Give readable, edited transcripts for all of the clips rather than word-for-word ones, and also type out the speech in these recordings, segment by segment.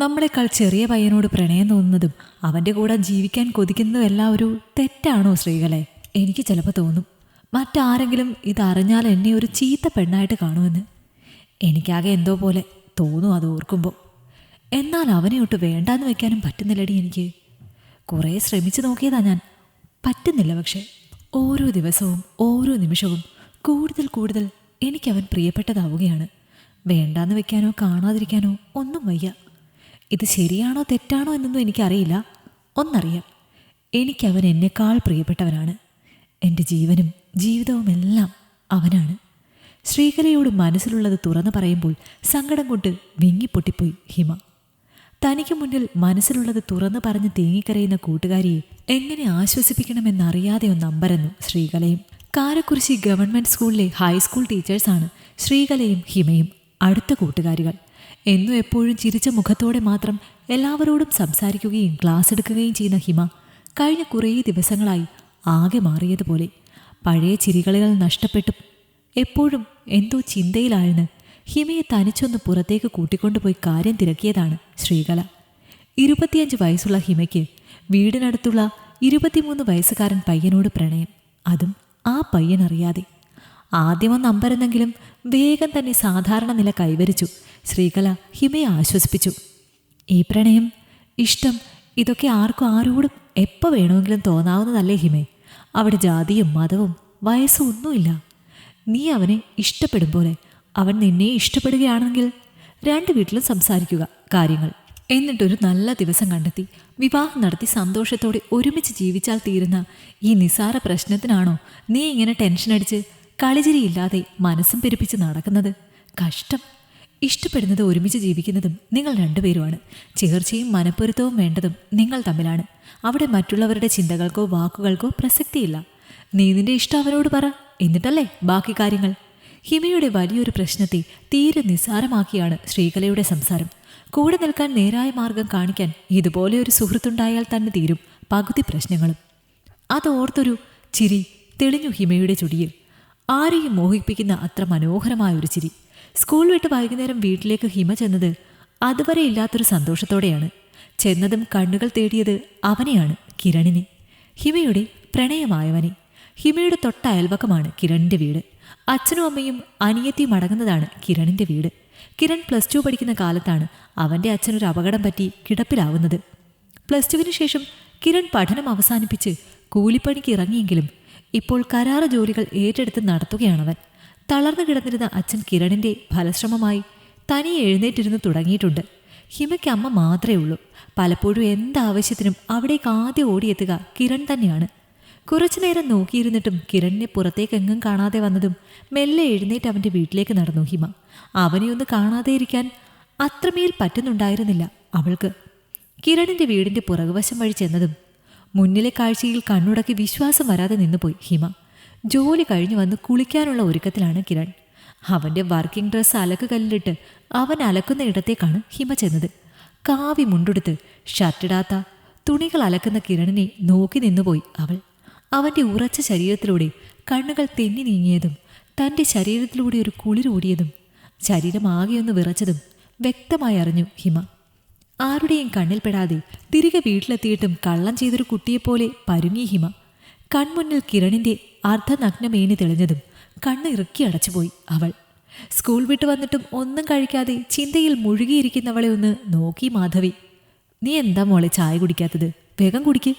നമ്മളെക്കാൾ ചെറിയ പയ്യനോട് പ്രണയം തോന്നുന്നതും അവൻ്റെ കൂടെ ജീവിക്കാൻ കൊതിക്കുന്നതും എല്ലാം ഒരു തെറ്റാണോ ശ്രീകലെ? എനിക്ക് ചിലപ്പോൾ തോന്നും മറ്റാരെങ്കിലും ഇതറിഞ്ഞാൽ എന്നെ ഒരു ചീത്ത പെണ്ണായിട്ട് കാണുമെന്ന്. എനിക്കാകെ എന്തോ പോലെ തോന്നും അത് ഓർക്കുമ്പോൾ. എന്നാൽ അവനെ ഒട്ട് വേണ്ടാന്ന് വെക്കാനും പറ്റുന്നില്ലടി എനിക്ക്. കുറേ ശ്രമിച്ചു നോക്കിയതാ ഞാൻ, പറ്റുന്നില്ല. പക്ഷേ ഓരോ ദിവസവും ഓരോ നിമിഷവും കൂടുതൽ കൂടുതൽ എനിക്കവൻ പ്രിയപ്പെട്ടതാവുകയാണ്. വേണ്ടാന്ന് വെക്കാനോ കാണാതിരിക്കാനോ ഒന്നും വയ്യ. ഇത് ശരിയാണോ തെറ്റാണോ എന്നൊന്നും എനിക്കറിയില്ല. ഒന്നറിയാം, എനിക്കവൻ എന്നെക്കാൾ പ്രിയപ്പെട്ടവനാണ്. എൻ്റെ ജീവനും ജീവിതവുമെല്ലാം അവനാണ്. ശ്രീകലയോട് മനസ്സിലുള്ളത് തുറന്നു പറയുമ്പോൾ സങ്കടം കൊണ്ട് വിങ്ങിപ്പൊട്ടിപ്പോയി ഹിമ. തനിക്ക് മുന്നിൽ മനസ്സിലുള്ളത് തുറന്നു പറഞ്ഞ് തേങ്ങിക്കരയുന്ന കൂട്ടുകാരിയെ എങ്ങനെ ആശ്വസിപ്പിക്കണമെന്നറിയാതെ ഒന്ന് അമ്പരന്നു ശ്രീകലയും. കാരക്കുറിശി ഗവൺമെൻറ് സ്കൂളിലെ ഹൈസ്കൂൾ ടീച്ചേഴ്സാണ് ശ്രീകലയും ഹിമയും. അടുത്ത കൂട്ടുകാരികൾ. എന്നും എപ്പോഴും ചിരിച്ച മുഖത്തോടെ മാത്രം എല്ലാവരോടും സംസാരിക്കുകയും ക്ലാസ് എടുക്കുകയും ചെയ്യുന്ന ഹിമ കഴിഞ്ഞ കുറേ ദിവസങ്ങളായി ആകെ മാറിയതുപോലെ. പഴയ ചിരികളികൾ നഷ്ടപ്പെട്ടും എപ്പോഴും എന്തോ ചിന്തയിലായെന്ന് ഹിമയെ തനിച്ചൊന്ന് പുറത്തേക്ക് കൂട്ടിക്കൊണ്ടുപോയി കാര്യം തിരക്കിയതാണ് ശ്രീകല. 25 വയസ്സുള്ള ഹിമയ്ക്ക് വീടിനടുത്തുള്ള 23 വയസ്സുകാരൻ പയ്യനോട് പ്രണയം. അതും ആ പയ്യൻ അറിയാതെ. ആദ്യമൊന്ന് അമ്പരന്നെങ്കിലും വേഗം തന്നെ സാധാരണ നില കൈവരിച്ചു ശ്രീകല ഹിമയെ ആശ്വസിപ്പിച്ചു. ഈ പ്രണയം, ഇഷ്ടം, ഇതൊക്കെ ആർക്കും ആരോടും എപ്പോൾ വേണമെങ്കിലും തോന്നാവുന്നതല്ലേ ഹിമേ? അവിടെ ജാതിയും മതവും വയസ്സും ഒന്നുമില്ല. നീ അവനെ ഇഷ്ടപ്പെടും പോലെ അവൻ നിന്നെ ഇഷ്ടപ്പെടുകയാണെങ്കിൽ 2 വീട്ടിലും സംസാരിക്കുക കാര്യങ്ങൾ. എന്നിട്ടൊരു നല്ല ദിവസം കണ്ടെത്തി വിവാഹം നടത്തി സന്തോഷത്തോടെ ഒരുമിച്ച് ജീവിച്ചാൽ തീരുന്ന ഈ നിസാര പ്രശ്നത്തിനാണോ നീ ഇങ്ങനെ ടെൻഷനടിച്ച് കളിചിരിയില്ലാതെ മനസ്സും പെരുപ്പിച്ച് നടക്കുന്നത്? കഷ്ടം. ഇഷ്ടപ്പെടുന്നത് ഒരുമിച്ച് ജീവിക്കുന്നതും നിങ്ങൾ 2 പേരുമാണ്. ചേർച്ചയും മനപ്പൊരുത്തവും വേണ്ടതും നിങ്ങൾ തമ്മിലാണ്. അവിടെ മറ്റുള്ളവരുടെ ചിന്തകൾക്കോ വാക്കുകൾക്കോ പ്രസക്തിയില്ല. നീ നിന്റെ ഇഷ്ടം അവരോട് പറ, എന്നിട്ടല്ലേ ബാക്കി കാര്യങ്ങൾ. ഹിമയുടെ വലിയൊരു പ്രശ്നത്തെ തീരെ നിസ്സാരമാക്കിയാണ് ശ്രീകലയുടെ സംസാരം. കൂടെ നിൽക്കാൻ നേരായ മാർഗം കാണിക്കാൻ ഇതുപോലെ ഒരു സുഹൃത്തുണ്ടായാൽ തന്നെ തീരും പകുതി പ്രശ്നങ്ങളും. അതോർത്തൊരു ചിരി തെളിഞ്ഞു ഹിമയുടെ ചുടിയിൽ. ആരെയും മോഹിപ്പിക്കുന്ന അത്ര മനോഹരമായൊരു ചിരി. സ്കൂൾ വിട്ട് വൈകുന്നേരം വീട്ടിലേക്ക് ഹിമ ചെന്നത് അതുവരെ ഇല്ലാത്തൊരു സന്തോഷത്തോടെയാണ്. ചെന്നതും കണ്ണുകൾ തേടിയത് അവനെയാണ്, കിരണിനെ. ഹിമയുടെ പ്രണയമായവനെ. ഹിമയുടെ തൊട്ട അയൽവക്കമാണ് കിരണിൻ്റെ വീട്. അച്ഛനും അമ്മയും അനിയത്തിയും അടങ്ങുന്നതാണ് കിരണിൻ്റെ വീട്. കിരൺ +2 പഠിക്കുന്ന കാലത്താണ് അവൻ്റെ അച്ഛനൊരു അപകടം പറ്റി കിടപ്പിലാവുന്നത്. +2വിന് ശേഷം കിരൺ പഠനം അവസാനിപ്പിച്ച് കൂലിപ്പണിക്ക് ഇറങ്ങിയെങ്കിലും ഇപ്പോൾ കരാറ് ജോലികൾ ഏറ്റെടുത്ത് നടത്തുകയാണവൻ. തളർന്നു കിടന്നിരുന്ന അച്ഛൻ കിരണിൻ്റെ ഫലശ്രമമായി തനിയെ എഴുന്നേറ്റിരുന്ന് തുടങ്ങിയിട്ടുണ്ട്. ഹിമയ്ക്ക് അമ്മ മാത്രമേ ഉള്ളൂ. പലപ്പോഴും എന്താവശ്യത്തിനും അവിടേക്ക് ആദ്യം ഓടിയെത്തുക കിരൺ തന്നെയാണ്. കുറച്ചുനേരം നോക്കിയിരുന്നിട്ടും കിരണിനെ പുറത്തേക്കെങ്ങും കാണാതെ വന്നതും മെല്ലെ എഴുന്നേറ്റ് അവൻ്റെ വീട്ടിലേക്ക് നടന്നു ഹിമ. അവനെയൊന്ന് കാണാതെ ഇരിക്കാൻ അത്രമേൽ പറ്റുന്നുണ്ടായിരുന്നില്ല അവൾക്ക്. കിരണിൻ്റെ വീടിൻ്റെ പുറകുവശം വഴി ചെന്നതും മുന്നിലെ കാഴ്ചയിൽ കണ്ണുടക്കി വിശ്വാസം വരാതെ നിന്നുപോയി ഹിമ. ജോലി കഴിഞ്ഞു വന്ന് കുളിക്കാനുള്ള ഒരുക്കത്തിലാണ് കിരൺ. അവൻ്റെ വർക്കിംഗ് ഡ്രസ്സ് അലക്ക് കല്ലിലിട്ട് അവൻ അലക്കുന്ന ഇടത്തേക്കാണ് ഹിമ ചെന്നത്. കാവി മുണ്ടെടുത്ത് ഷർട്ടിടാത്ത തുണികൾ അലക്കുന്ന കിരണിനെ നോക്കി നിന്നുപോയി അവൾ. അവൻ്റെ ഉറച്ച ശരീരത്തിലൂടെ കണ്ണുകൾ തെന്നി നീങ്ങിയതും തൻ്റെ ശരീരത്തിലൂടെ ഒരു കുളിരോടിയതും ശരീരം ആകെയൊന്ന് വിറച്ചതും വ്യക്തമായി അറിഞ്ഞു ഹിമ. ആരുടെയും കണ്ണിൽപ്പെടാതെ തിരികെ വീട്ടിലെത്തിയിട്ടും കള്ളം ചെയ്തൊരു കുട്ടിയെപ്പോലെ പരുങ്ങി ഹിമ. കൺമുന്നിൽ കിരണിൻ്റെ അർദ്ധനഗ്നമേനി തെളിഞ്ഞതും കണ്ണ് ഇറുക്കി അടച്ചുപോയി അവൾ. സ്കൂൾ വിട്ട് വന്നിട്ടും ഒന്നും കഴിക്കാതെ ചിന്തയിൽ മുഴുകിയിരിക്കുന്നവളെ ഒന്ന് നോക്കി മാധവി. നീ എന്താ മോളെ ചായ കുടിക്കാത്തത്? വേഗം കുടിക്ക്.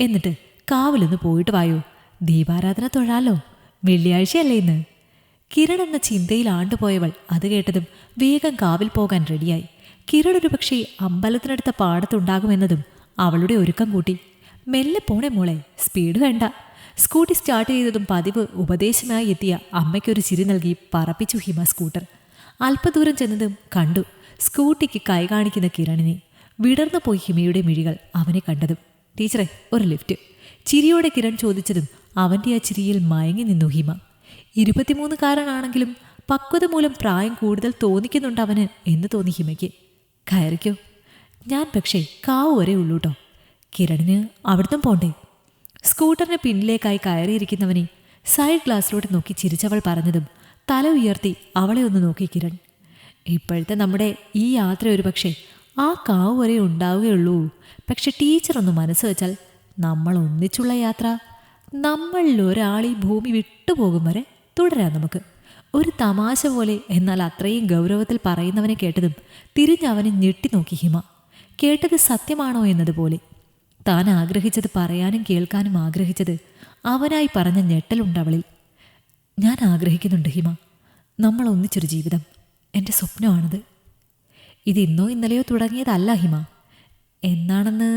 എന്നിട്ട് കാവിലൊന്ന് പോയിട്ട് വായോ, ദീപാരാധന തൊഴാലോ, വെള്ളിയാഴ്ചയല്ലേ ഇന്ന്. കിരൺ എന്ന ചിന്തയിൽ ആണ്ടുപോയവൾ അത് കേട്ടതും വേഗം കാവിൽ പോകാൻ റെഡിയായി. കിരൺ ഒരു പക്ഷേ അമ്പലത്തിനടുത്ത പാടത്തുണ്ടാകുമെന്നതും അവളുടെ ഒരുക്കം കൂട്ടി. മെല്ലെ പോണേ മോളെ, സ്പീഡ് വേണ്ട. സ്കൂട്ടി സ്റ്റാർട്ട് ചെയ്തതും പതിവ് ഉപദേശമായി എത്തിയ അമ്മയ്ക്കൊരു ചിരി നൽകി പറപ്പിച്ചു ഹിമ സ്കൂട്ടർ. അല്പദൂരം ചെന്നതും കണ്ടു സ്കൂട്ടിക്ക് കൈ കാണിക്കുന്ന കിരണിനെ. വിടർന്നു പോയി ഹിമയുടെ മിഴികൾ അവനെ കണ്ടതും. ടീച്ചറെ, ഒരു ലിഫ്റ്റ്. ചിരിയോടെ കിരൺ ചോദിച്ചതും അവൻ്റെ ആ ചിരിയിൽ മയങ്ങി നിന്നു ഹിമ. 23കാരനാണെങ്കിലും പക്വത മൂലം പ്രായം കൂടുതൽ തോന്നിക്കുന്നുണ്ട് അവന് എന്ന് തോന്നി ഹിമയ്ക്ക്. കയറിക്കോ. ഞാൻ പക്ഷേ കാവ് വരെ ഉള്ളൂ കേട്ടോ. കിരണിന് അവിടുന്ന് പോണ്ടേ? സ്കൂട്ടറിന് പിന്നിലേക്കായി കയറിയിരിക്കുന്നവനെ സൈഡ് ഗ്ലാസ്സിലൂടെ നോക്കി ചിരിച്ചവൾ പറഞ്ഞതും തല ഉയർത്തി അവളെ ഒന്ന് നോക്കി കിരൺ. ഇപ്പോഴത്തെ നമ്മുടെ ഈ യാത്ര ഒരു പക്ഷേ ആ കാവ് വരെ ഉണ്ടാവുകയുള്ളൂ. പക്ഷെ ടീച്ചർ ഒന്ന് മനസ്സ് വെച്ചാൽ നമ്മൾ ഒന്നിച്ചുള്ള യാത്ര നമ്മളിൽ ഒരാൾ ഈ ഭൂമി വിട്ടുപോകും വരെ തുടരാം നമുക്ക്. ഒരു തമാശ പോലെ, എന്നാൽ അത്രയും ഗൗരവത്തിൽ പറയുന്നവനെ കേട്ടതും തിരിഞ്ഞവനെ ഞെട്ടി നോക്കി ഹിമ. കേട്ടത് സത്യമാണോ എന്നതുപോലെ. താൻ ആഗ്രഹിച്ചത് പറയാനും കേൾക്കാനും ആഗ്രഹിച്ചത് അവനായി പറഞ്ഞ ഞെട്ടലുണ്ടവളിൽ. ഞാൻ ആഗ്രഹിക്കുന്നുണ്ട് ഹിമ, നമ്മൾ ഒന്നിച്ചൊരു ജീവിതം. എൻ്റെ സ്വപ്നമാണത്. ഇത് ഇന്നോ ഇന്നലെയോ തുടങ്ങിയതല്ല ഹിമ. എന്നാണെന്ന്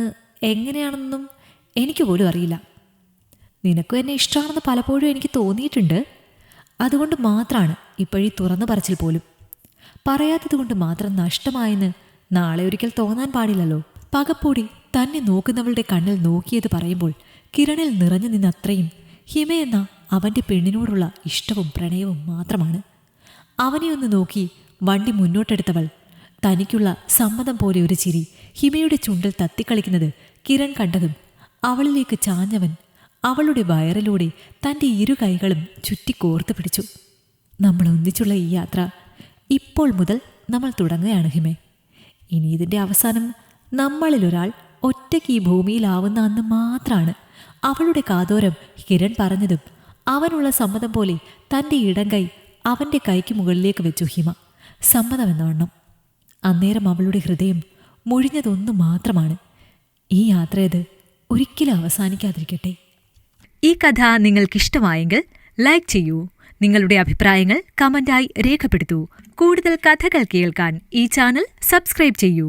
എങ്ങനെയാണെന്നും എനിക്ക് പോലും അറിയില്ല. നിനക്കും എന്നെ ഇഷ്ടമാണെന്ന് പലപ്പോഴും എനിക്ക് തോന്നിയിട്ടുണ്ട്. അതുകൊണ്ട് മാത്രമാണ് ഇപ്പോഴീ തുറന്നു പറച്ചിൽ പോലും. പറയാത്തത് കൊണ്ട് മാത്രം നഷ്ടമായെന്ന് നാളെ ഒരിക്കൽ തോന്നാൻ പാടില്ലല്ലോ. പകപ്പോടി തന്നെ നോക്കുന്നവളുടെ കണ്ണിൽ നോക്കിയത് പറയുമ്പോൾ കിരണിൽ നിറഞ്ഞു നിന്നത്രയും ഹിമയെന്ന അവൻ്റെ പെണ്ണിനോടുള്ള ഇഷ്ടവും പ്രണയവും മാത്രമാണ്. അവനെ ഒന്ന് നോക്കി വണ്ടി മുന്നോട്ടെടുത്തവൾ തനിക്കുള്ള സമ്മതം പോലെ ഒരു ചിരി ഹിമയുടെ ചുണ്ടിൽ തത്തിക്കളിക്കുന്നത് കിരൺ കണ്ടതും അവളിലേക്ക് ചാഞ്ഞവൻ അവളുടെ വയറിലൂടെ തൻ്റെ ഇരു കൈകളും ചുറ്റി കോർത്ത് പിടിച്ചു. നമ്മൾ ഒന്നിച്ചുള്ള ഈ യാത്ര ഇപ്പോൾ മുതൽ നമ്മൾ തുടങ്ങുകയാണ് ഹിമേ. ഇനി ഇതിൻ്റെ അവസാനം നമ്മളിലൊരാൾ ഒറ്റയ്ക്ക് ഈ ഭൂമിയിലാവുന്ന അന്ന് മാത്രമാണ്. അവളുടെ കാതോരം കിരൺ പറഞ്ഞതും അവനുള്ള സമ്മതം പോലെ തൻ്റെ ഇടം കൈ അവൻ്റെ കൈക്ക് മുകളിലേക്ക് വെച്ചു ഹിമ, സമ്മതമെന്ന വണ്ണം. അന്നേരം അവളുടെ ഹൃദയം മുഴിഞ്ഞതൊന്നു മാത്രമാണ്. ഈ യാത്രയത് ഒരിക്കലും അവസാനിക്കാതിരിക്കട്ടെ. ഈ കഥ നിങ്ങൾക്കിഷ്ടമായെങ്കിൽ ലൈക്ക് ചെയ്യൂ. നിങ്ങളുടെ അഭിപ്രായങ്ങൾ കമൻ്റായി രേഖപ്പെടുത്തൂ. കൂടുതൽ കഥകൾ കേൾക്കാൻ ഈ ചാനൽ സബ്സ്ക്രൈബ് ചെയ്യൂ.